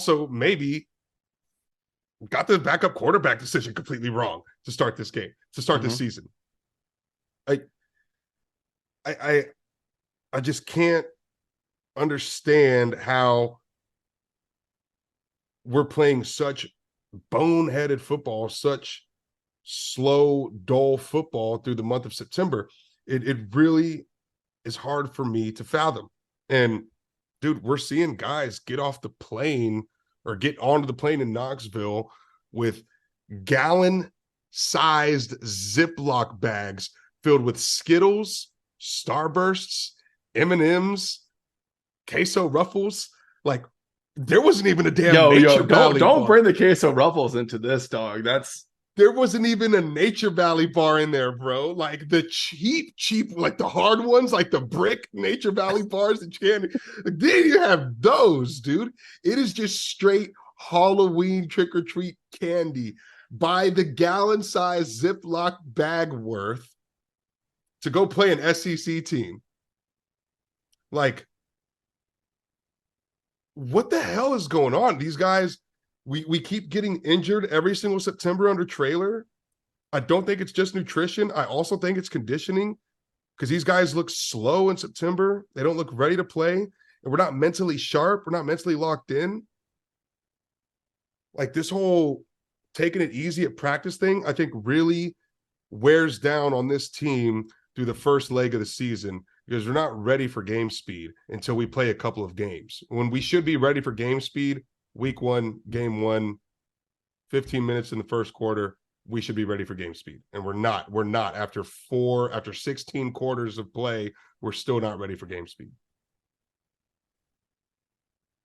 also maybe got the backup quarterback decision completely wrong to start this game, to start this season. I just can't understand how we're playing such boneheaded football, such slow, dull football through the month of September. It really is hard for me to fathom. And dude, we're seeing guys get off the plane or get onto the plane in Knoxville with gallon-sized Ziploc bags filled with Skittles, Starbursts, M&Ms, queso Ruffles. Like, there wasn't even a damn Nature Valley don't bar. bring the queso Ruffles into this, dog. There wasn't even a Nature Valley bar in there, bro. Like the cheap, like the hard ones, like the brick Nature Valley bars that you can't. Then you have those, dude. It is just straight Halloween trick or treat candy by the gallon-sized Ziploc bag worth to go play an SEC team. Like, what the hell is going on? These guys, we keep getting injured every single September under Traylor. I don't think it's just nutrition. I also think it's conditioning, because these guys look slow in September. They don't look ready to play, and we're not mentally sharp. We're not mentally locked in. Like, this whole taking it easy at practice thing, I think really wears down on this team through the first leg of the season, because we're not ready for game speed until we play a couple of games. When we should be ready for game speed, week 1, game 1, 15 minutes in the first quarter, we should be ready for game speed. And we're not. After 16 quarters of play, we're still not ready for game speed.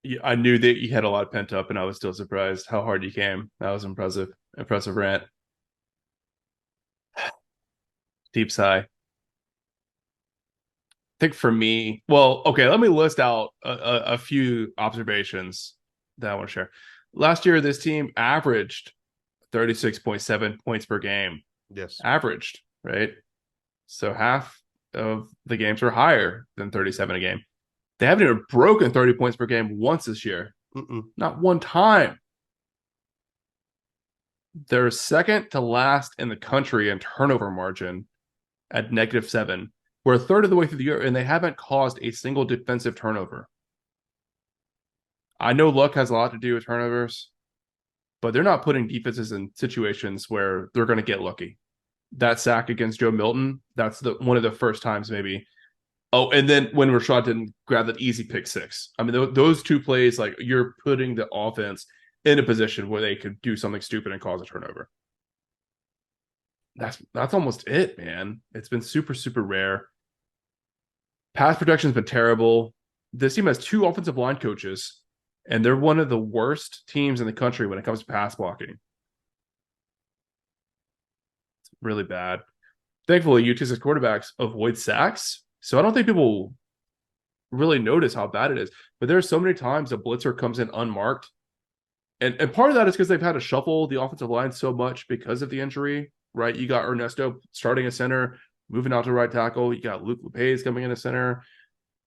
Yeah, I knew that you had a lot pent up, and I was still surprised how hard you came. That was impressive. Impressive rant. Deep sigh. I think for me, well, okay, let me list out a few observations that I want to share. Last year, this team averaged 36.7 points per game. Yes. Averaged, right? So half of the games were higher than 37 a game. They haven't even broken 30 points per game once this year. Not one time. They're second to last in the country in turnover margin at -7. We're a third of the way through the year, and they haven't caused a single defensive turnover. I know luck has a lot to do with turnovers, but they're not putting defenses in situations where they're going to get lucky. That sack against Joe Milton, that's one of the first times maybe. Oh, and then when Rashad didn't grab that easy pick 6. I mean, those two plays, like, you're putting the offense in a position where they could do something stupid and cause a turnover. That's almost it, man. It's been super, super rare. Pass protection's been terrible. This team has 2 offensive line coaches, and they're one of the worst teams in the country when it comes to pass blocking. It's really bad. Thankfully, UTSA's quarterbacks avoid sacks, so I don't think people really notice how bad it is. But there are so many times a blitzer comes in unmarked, and part of that is because they've had to shuffle the offensive line so much because of the injury, right? You got Ernesto starting a center, moving out to right tackle. You got Luke LePage coming in a center.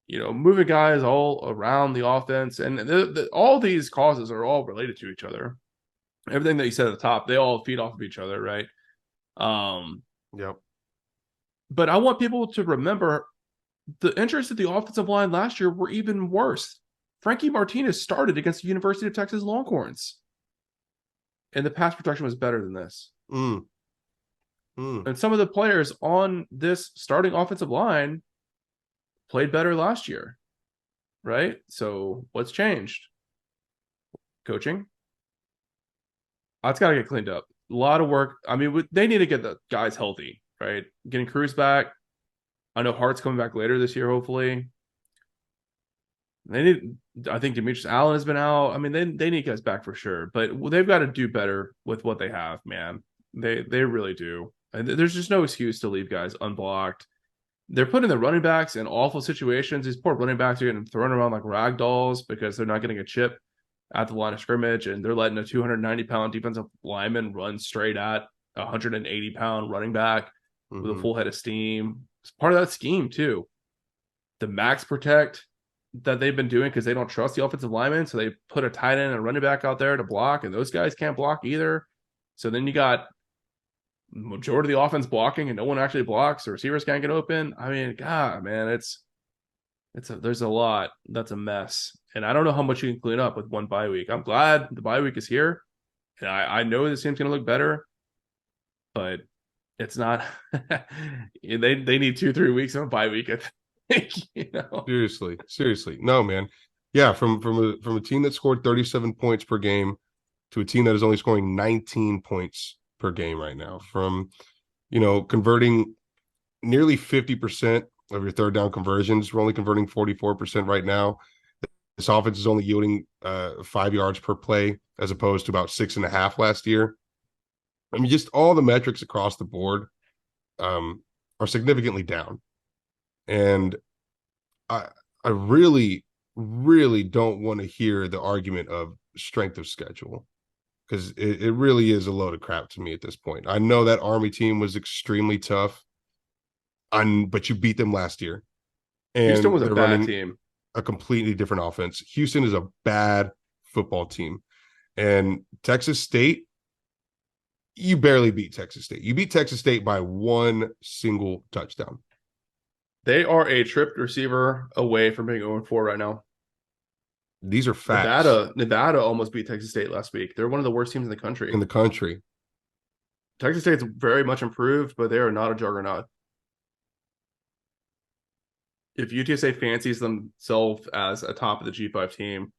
Moving guys all around the offense. And all these causes are all related to each other. Everything that you said at the top, they all feed off of each other, right? Yep. But I want people to remember the injuries at the offensive line last year were even worse. Frankie Martinez started against the University of Texas Longhorns, and the pass protection was better than this. And some of the players on this starting offensive line played better last year, right? So what's changed? Coaching. That's got to get cleaned up. A lot of work. I mean, they need to get the guys healthy, right? Getting Cruz back. I know Hart's coming back later this year, hopefully. I think Demetrius Allen has been out. I mean, they need guys back for sure, but they've got to do better with what they have, man. They really do. And there's just no excuse to leave guys unblocked. They're putting the running backs in awful situations. These poor running backs are getting thrown around like rag dolls because they're not getting a chip at the line of scrimmage, and they're letting a 290-pound defensive lineman run straight at a 180-pound running back with a full head of steam. It's part of that scheme, too. The max protect that they've been doing because they don't trust the offensive linemen. So they put a tight end and a running back out there to block, and those guys can't block either. So then you got majority of the offense blocking and no one actually blocks. The receivers can't get open. I mean, God, man, there's a lot that's a mess. And I don't know how much you can clean up with one bye week. I'm glad the bye week is here. And I know this team's gonna look better, but it's not they need 2-3 weeks of a bye week, I think, Seriously. No, man. Yeah, from a team that scored 37 points per game to a team that is only scoring 19 points per game right now, from converting nearly 50% of your third down conversions. We're only converting 44% right now. This offense is only yielding 5 yards per play as opposed to about 6.5 last year. I mean, just all the metrics across the board are significantly down. And I really, really don't want to hear the argument of strength of schedule, because it really is a load of crap to me at this point. I know that Army team was extremely tough, but you beat them last year. And Houston was a they're bad running team. a completely different offense. Houston is a bad football team. And Texas State, you barely beat Texas State. You beat Texas State by one single touchdown. They are a tripped receiver away from being 0-4 right now. These are facts. Nevada almost beat Texas State last week. They're one of the worst teams in the country. Texas State's very much improved, but they are not a juggernaut. If UTSA fancies themselves as a top of the G5 team,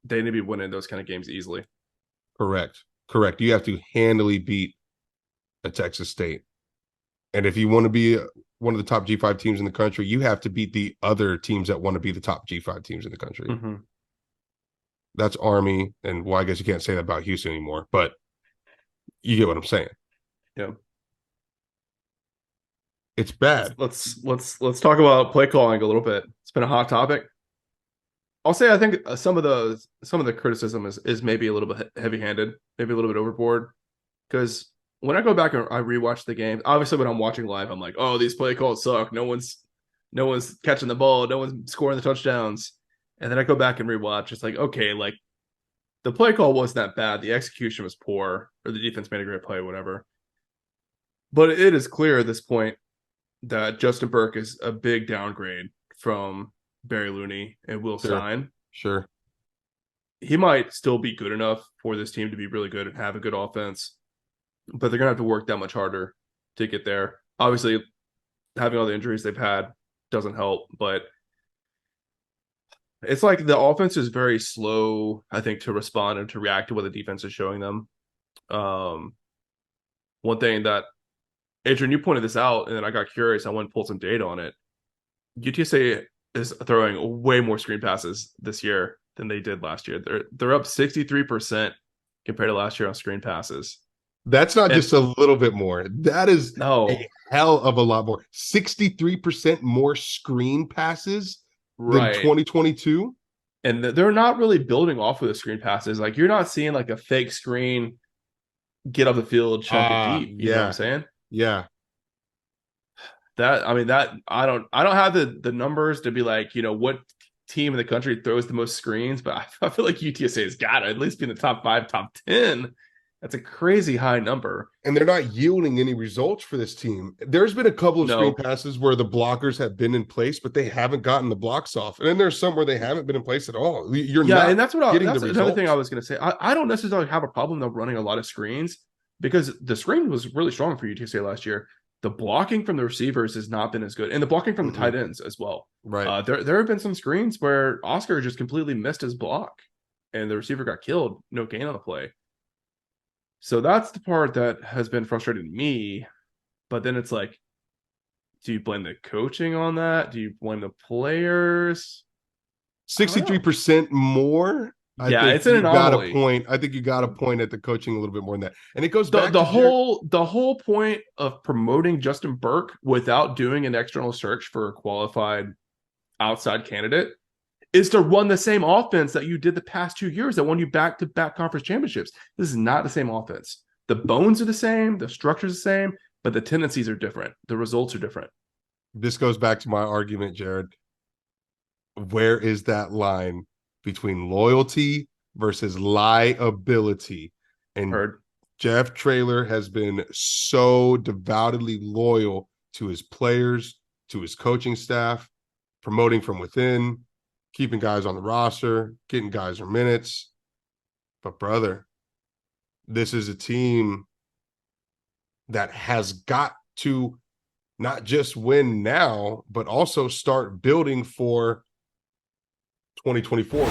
they need to be winning those kind of games easily. Correct. You have to handily beat a Texas State. And if you want to be one of the top G5 teams in the country, you have to beat the other teams that want to be the top G5 teams in the country. Mm-hmm. That's Army. And well, I guess you can't say that about Houston anymore, but you get what I'm saying. Yeah. It's bad. Let's talk about play calling a little bit. It's been a hot topic. I'll say I think some of the criticism is maybe a little bit heavy-handed, maybe a little bit overboard. Because when I go back and I rewatch the game, obviously when I'm watching live, I'm like, oh, these play calls suck. No one's catching the ball, no one's scoring the touchdowns. And then I go back and rewatch. It's like, okay, like the play call wasn't that bad. The execution was poor, or the defense made a great play, whatever. But it is clear at this point that Justin Burke is a big downgrade from Barry Looney and Will Stein. Sure. He might still be good enough for this team to be really good and have a good offense, but they're going to have to work that much harder to get there. Obviously, having all the injuries they've had doesn't help, but it's like the offense is very slow, I think, to respond and to react to what the defense is showing them. One thing that, Adrian, you pointed this out, and then I got curious. I went and pulled some data on it. UTSA is throwing way more screen passes this year than they did last year. They're up 63% compared to last year on screen passes. That's not just a little bit more. That is a hell of a lot more. 63% more screen passes than 2022. And they're not really building off of the screen passes. Like, you're not seeing like a fake screen get up the field, chunk it deep. You know what I'm saying? Yeah. I don't have the numbers to be like, what team in the country throws the most screens, but I feel like UTSA has got to at least be in the top 5, top 10. That's a crazy high number. And they're not yielding any results for this team. There's been a couple of screen passes where the blockers have been in place, but they haven't gotten the blocks off. And then there's some where they haven't been in place at all. And that's another thing I was going to say. I don't necessarily have a problem though running a lot of screens, because the screen was really strong for UTSA last year. The blocking from the receivers has not been as good, and the blocking from the tight ends as well. Right. There have been some screens where Oscar just completely missed his block, and the receiver got killed. No gain on the play. So that's the part that has been frustrating to me. But then it's like, do you blame the coaching on that? Do you blame the players? 63% more. It's an anomaly. I think you got a point at the coaching a little bit more than that. And it goes back the whole point of promoting Justin Burke without doing an external search for a qualified outside candidate is to run the same offense that you did the past 2 years that won you back-to-back conference championships. This is not the same offense. The bones are the same, the structure is the same, but the tendencies are different. The results are different. This goes back to my argument, Jared. where is that line between loyalty versus liability? And Heard. Jeff Traylor has been so devoutedly loyal to his players, to his coaching staff, promoting from within, keeping guys on the roster, getting guys their minutes. But brother, this is a team that has got to not just win now, but also start building for 2024.